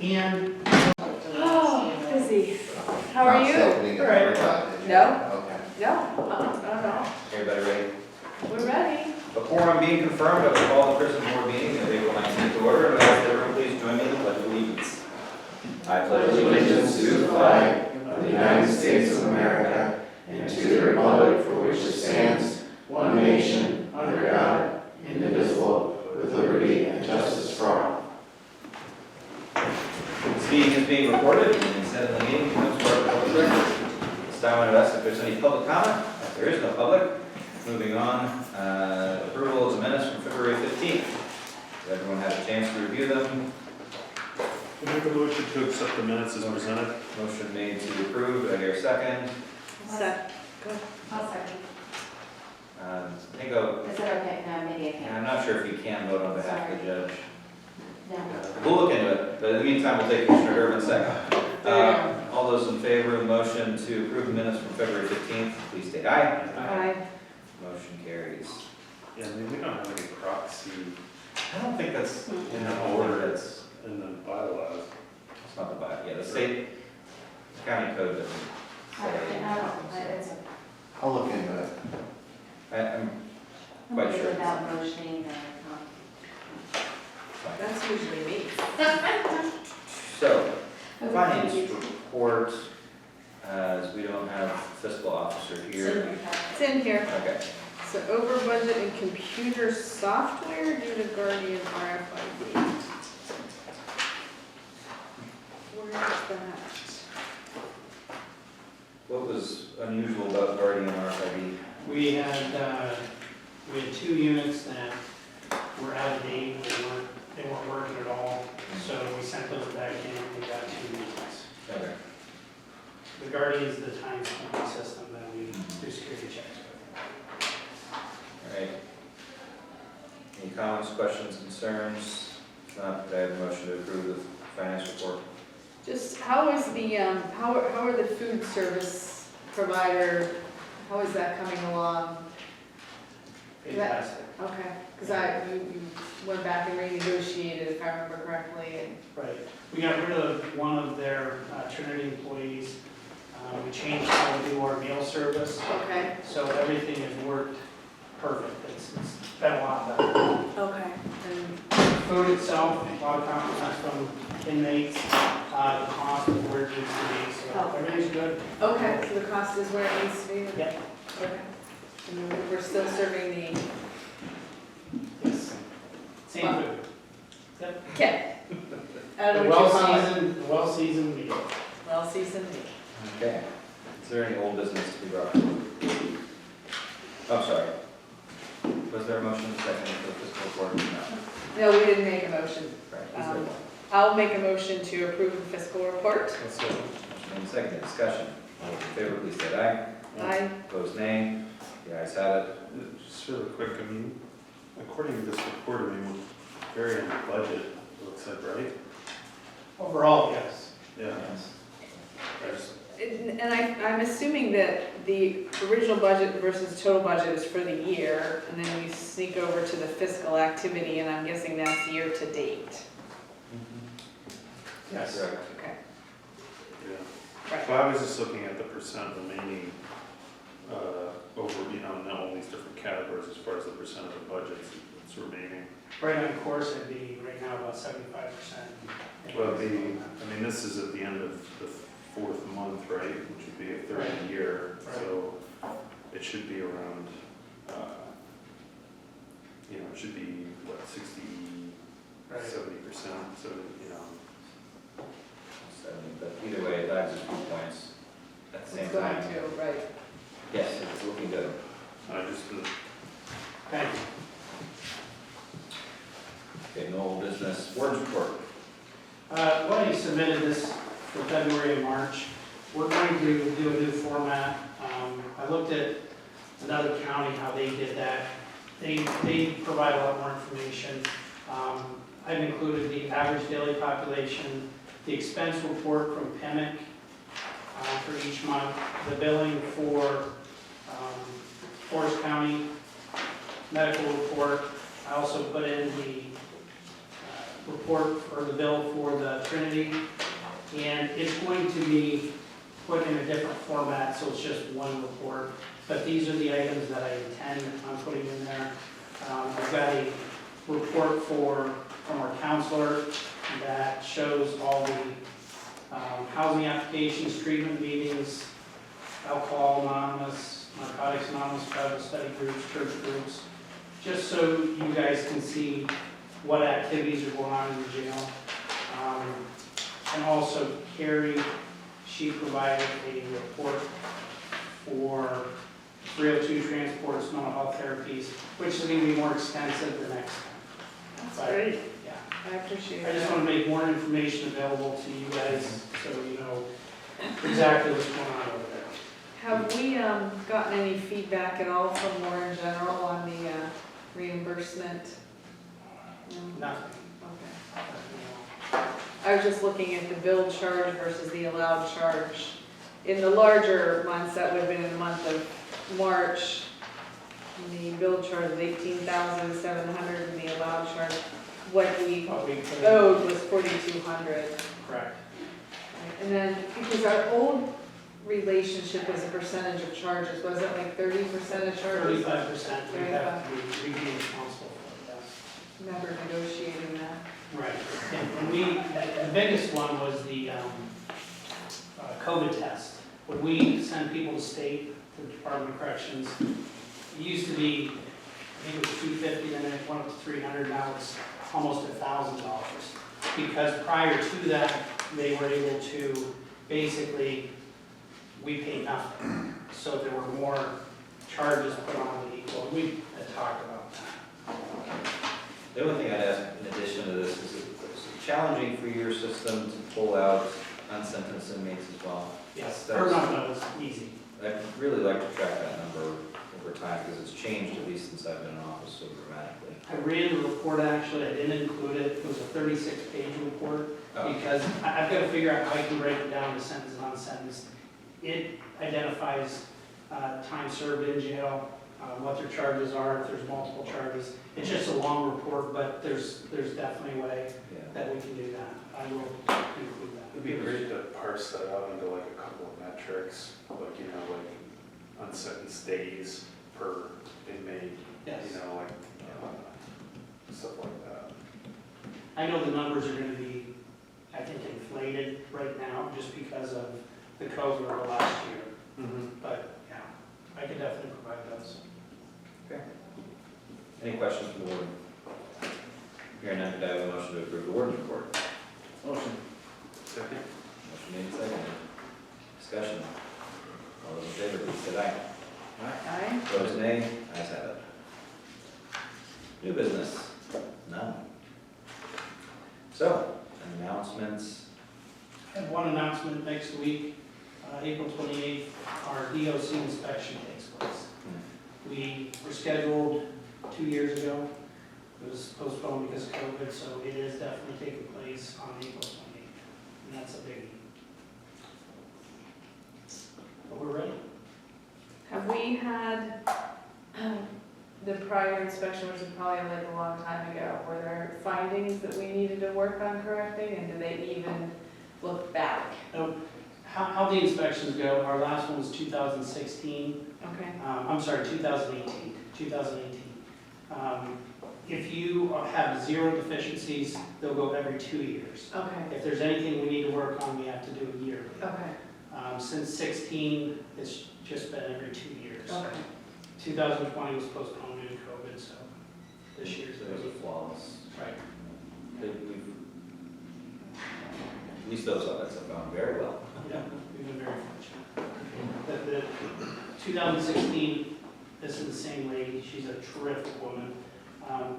And Oh, busy. How are you? All right. No? Okay. No, not at all. Everybody ready? We're ready. A quorum being confirmed, I will call the prison board meeting of April 19th to order, and I ask everyone please join me in the pledge of allegiance. I pledge allegiance to the flag of the United States of America and to the republic for which it stands, one nation, under God, indivisible, with liberty and justice for all. This meeting is being recorded and sent in the meeting becomes part of the public record. This time I would ask if there's any public comment. If there is no public, moving on, approval of the minutes from February 15th. Has everyone had a chance to review them? I make a motion to accept the minutes as presented. Motion made to approve, do I hear a second? Go. I'll second. I think I'll, Is that okay? No, maybe I and can't. I'm not sure if you can vote on behalf of the judge. No. We'll look into it, but in the meantime, we'll take Commissioner Durbin's second. There you All those in favor of the motion to approve the minutes from February 15th, please state aye. Aye. Motion carries. Yeah, I mean, we don't have any proxy I don't think that's in the order that's in the bylaws. It's not the bylaw, yeah, the state county code doesn't say. It's I'll look into it. I'm quite okay sure. without motioning or, Fine. That's usually me. So, Okay. finance report, as we don't have fiscal officer here. It's in here. Okay, So over budget in computer software due to Guardian RFID. Where is that? what was unusual about Guardian RFID? We had 2 units that were out of date, they weren't working at all, so we sent those back in, we got 2 units. Okay. The Guardian is the time stamp system that we do security checks with. All right. Any comments, questions, concerns? If not, could I have a motion to approve the finance report? Just how is the, how are the food service provider, how is that coming along? Fantastic. Okay, because you went back and renegotiated, if I remember correctly, and Right. We got rid of one of their Trinity employees. We changed how we do our meal service, okay, so everything has worked perfect. It's been a lot better. okay. Food itself, a lot of compliments from inmates, the cost of where it needs to be, so everything's good. Okay, so the cost is where it needs to be? Yep. Okay. And we're still serving the, Yes. Same food. okay. I don't know what you're calling it. Well-seasoned meal. Well-seasoned meat. Okay. Is there any old business to be brought? Oh, sorry. Was there a motion second for the fiscal report? No. No, we didn't make a motion. Right. Is there one? I'll make a motion to approve the fiscal report. Motion made second, discussion. All those in favor, please state aye. Aye. Opposed, nay. The ayes have it. Just really quick, I mean, according to this report, I mean, we're very under budget, it looks like, right? Overall, yes. Yeah. Yes. I just- And I'm assuming that the original budget versus total budget is for the year, and then you sneak over to the fiscal activity, and I'm guessing that's year to date. Yes. Correct. Okay. Yeah. Right. So I was just looking at the percent remaining, over, you know, in all these different categories as far as the percent of the budget that's remaining. Right on course, it'd be right now about 75%. Well, I mean, this is at the end of the 4th month, right, which would be a third Right. year, Right. so it should be around, you know, it should be, what, 60, Right. 70%, so, you know. But either way, it adds a few points at the same It's going time. to, right. Yes, it's looking good. I just, Thank you. Okay, no old business. Warden's report. Well, you submitted this for February and March. We're going to do a new format. I looked at another county, how they did that. They provide a lot more information. I've included the average daily population, the expense report from PEMIC for each month, the billing for Forest County medical report. I also put in the report for the bill for the Trinity, and it's going to be put in a different format, so it's just one report. But these are the items that I intend on putting in there. I've got a report from our counselor that shows all the housing applications, treatment meetings, Alcohol Anonymous, Narcotics Anonymous, Bible study groups, church groups, just so you guys can see what activities are going on in the jail. And also Carrie, she provided a report for 302 transports, mental health therapies, which is going to be more extensive the next time. That's great. Yeah. I appreciate I that. just want to make more information available to you guys so you know exactly what's going on over there. Have we gotten any feedback at all from Warren General on the reimbursement? No? Nothing. Okay. I was just looking at the billed charge versus the allowed charge. In the larger months, that would have been in the month of March, the billed charge was 18,700 and the allowed charge, what we What we put in. owed was 4,200. Correct. And then, because our old relationship as a percentage of charges, was it like 30% of charges? 35% we have to be responsible for, yes. Remember negotiating that. Right, and we, the biggest one was the COVID test. When we send people to state, to the Department of Corrections, it used to be, I think it was $250, and then it went up to $300, now it's almost $1,000. Because prior to that, they were able to, basically, we paid nothing. So there were more charges put on the equal, we had talked about that. The only thing I'd ask in addition to this is it's challenging for your system to pull out unsentenced inmates as well. Yes, That's- or no, it's easy. I'd really like to track that number over time because it's changed at least since I've been in office so dramatically. I ran the report actually, I didn't include it, it was a 36-page report, Oh. because I've got to figure out how I can break it down to sentenced and unsentenced. It identifies time served in jail, what their charges are, if there's multiple charges. It's just a long report, but there's definitely a way Yeah. that we can do that. I will include that. It'd be great to parse that out into like a couple of metrics, like, you know, like unsentenced days per inmate, Yes. you know, like, stuff like that. I know the numbers are going to be, I think, inflated right now just because of the COVID over last year. But, yeah, I could definitely provide those. Any questions from the board? Hearing none, could I have a motion to approve the warden's report? Motion. Second? Motion made and seconded. Discussion. All those in favor, please say aye. Aye. Opposed, nay. Ayes have it. New business? None. So, announcements. I have one announcement next week, April 28th, our DOC inspection takes place. We were scheduled 2 years ago. It was postponed because of COVID, so it is definitely taking place on April 28th, and that's a biggie. But we're ready. Have we had, the prior inspection was probably like a long time ago, were there findings that we needed to work on correcting, and do they even look back? How the inspections go, our last one was 2016. Okay, I'm sorry, 2018. If you have zero deficiencies, they'll go every 2 years. okay, If there's anything we need to work on, we have to do it yearly. okay, Since 16, it's just been every 2 years. okay. 2020 was postponed due to COVID, so this year's So those are flawless. right. At least those audits have gone very well. Yeah, we've been very fortunate. The 2016, this is the same lady, she's a terrific woman.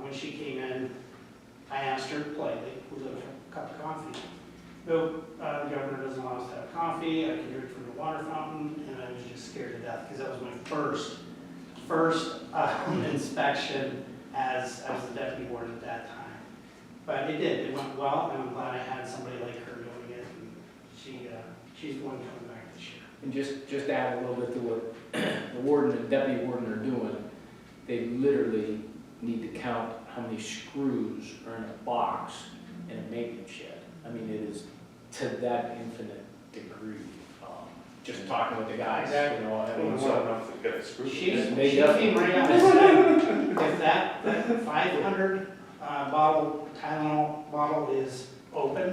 When she came in, I asked her politely, would you like a cup of coffee? No, the governor doesn't allow us to have coffee, I can drink from the water fountain, and I was just scared to death, because that was my first inspection as I was the deputy warden at that time. But it did, it went well, and I'm glad I had somebody like her doing it, and she's the one coming back this year. And just add a little bit to what the warden and deputy warden are doing. They literally need to count how many screws are in a box and a maintenance shed. I mean, it is to that infinite degree. Just talking with the guys, you know, I mean, Well, so. enough to get it screwed. She They came definitely- right out and said, if that 500 bottle, Tylenol bottle is open,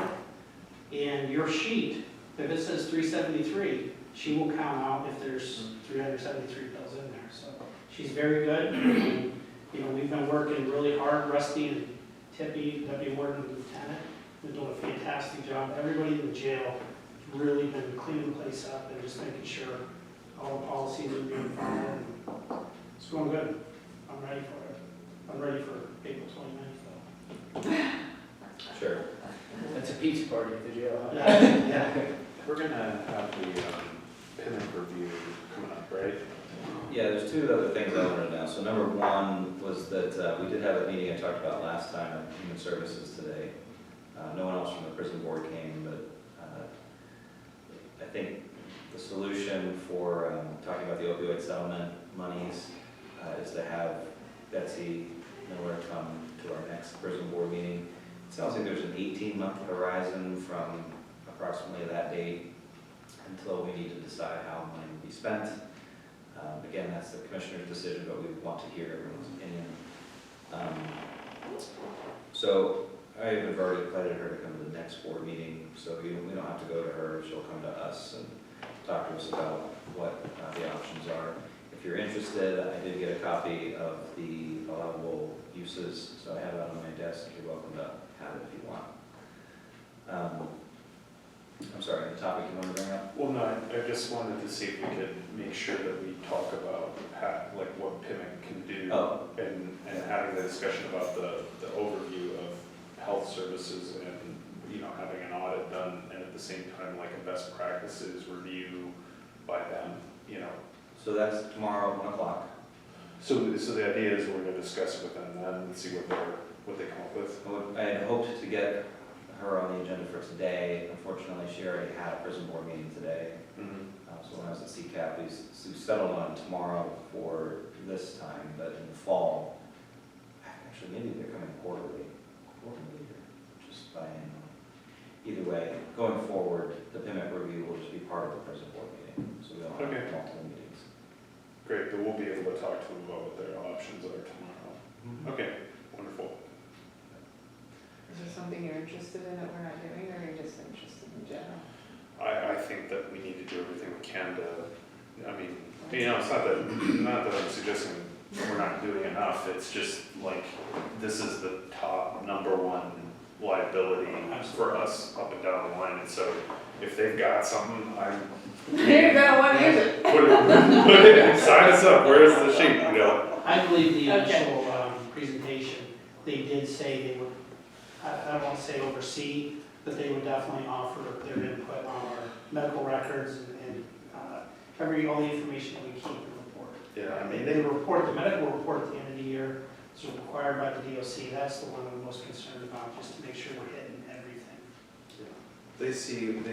and your sheet, if it says 373, she will count out if there's 373 pills in there, so she's very good. And, you know, we've been working really hard, Rusty and Tippy, Deputy Warden, and Lieutenant, been doing a fantastic job. Everybody in the jail has really been cleaning the place up and just making sure all the policies are being followed. And it's going good. I'm ready for it. I'm ready for April 29th, Sure. That's a pizza party at the jail, huh? though. Yeah. We're gonna have the payment review coming up, right? Yeah, there's two other things I wanted to announce. So number one was that we did have a meeting I talked about last time at Human Services today. No one else from the prison board came, but I think the solution for talking about the opioid settlement monies is to have Betsy Miller come to our next prison board meeting. It sounds like there's an 18-month horizon from approximately that date until we need to decide how money will be spent. Again, that's the commissioner's decision, but we want to hear everyone's opinion. So I have already invited her to come to the next board meeting, so we don't have to go to her. She'll come to us and talk to us about what the options are. If you're interested, I did get a copy of the allowable uses, so I have it on my desk. You're welcome to have it if you want. I'm sorry, the topic you want to bring up? Well, no, I just wanted to see if we could make sure that we talk about how, like what PIMIC can do. Oh. And having the discussion about the overview of health services and, you know, having an audit done and at the same time like a best practices review by them, you know. So that's tomorrow at 1 o'clock. So the idea is we're gonna discuss it with them then and see what they come up with. I had hoped to get her on the agenda for today. Unfortunately, she already had a prison board meeting today. So when I was at CCAP, we settled on tomorrow for this time, but in the fall, actually maybe they're coming quarterly or just biannual. Either way, going forward, the PIMIC review will just be part of the prison board meeting, so we don't have multiple meetings. Great, but we'll be able to talk to them about what their options are tomorrow. Okay, wonderful. Is there something you're interested in that we're not doing, or are you just interested in general? I think that we need to do everything we can to, I mean, you know, it's not that I'm suggesting we're not doing enough, it's just like, this is the top #1 liability for us up and down the line, and so if they've got something, You're gonna want to use it. put it, sign us up, where's the sheet, you know? I believe the Okay. initial presentation, they did say they would, I don't want to say oversee, but they would definitely offer their input on our medical records and all the information that we keep and report. Yeah, I mean, They report, the medical report at the end of the year is required by the DOC. That's the one I'm most concerned about, just to make sure we're hitting everything. they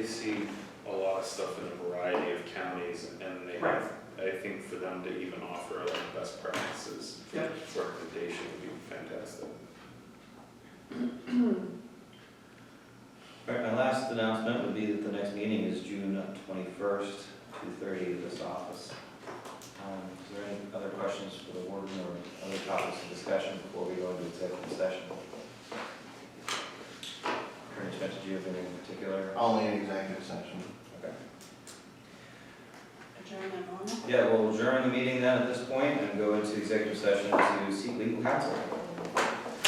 see a lot of stuff in a variety of counties, and they Right. have, I think for them to even offer like best practices Yep. recommendation would be fantastic. All right, my last announcement would be that the next meeting is June 21st, 2:30 at this office. Is there any other questions for the warden or other topics of discussion before we go into executive session? Attorney Smith, did you have anything in particular? Only an executive session. Okay. Adjournment on. Yeah, we'll adjourn the meeting then at this point and go into executive session to seek legal counsel.